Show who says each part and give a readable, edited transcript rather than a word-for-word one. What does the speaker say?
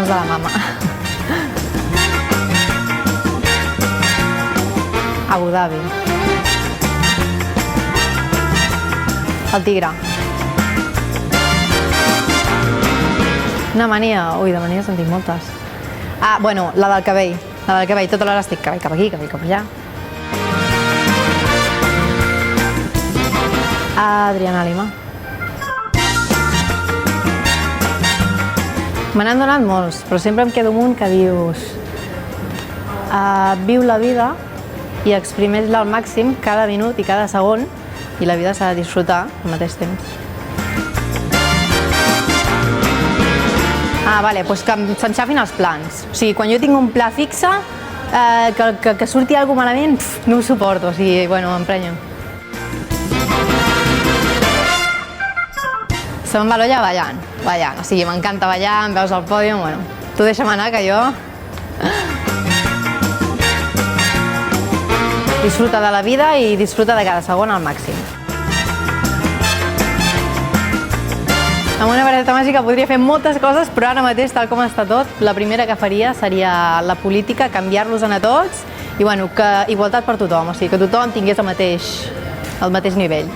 Speaker 1: de la mama. Abu Dhabi. El Tigre. Una mania... Ui, de manies en tinc moltes. Ah, bueno, la del cabell. La del cabell, tota l'hora estic cabell cap aquí, cabell cap allà. Adriana Lima. Me n'han donat molts, però sempre em quedo amb un que dius viu la vida i exprimeix-la al màxim cada minut i cada segon i la vida s'ha de disfrutar al mateix temps. Ah, vale, doncs que se'm xafin els plans. O sigui, quan jo tinc un pla fixe, que surti alguna cosa malament, no ho suporto, o sigui, bueno, m'emprenyo. Se'm va l'olla ballant, o sigui, m'encanta ballar, em veus al pòdium, bueno, tu deixa'm anar que jo... Disfruta de la vida i disfruta de cada segon al màxim. Amb una vareta màgica podria fer moltes coses, però ara mateix, tal com està tot, la primera que faria seria la política, canviar-los a tots i, bueno, que igualtat per tothom, o sigui, que tothom tingués el mateix nivell.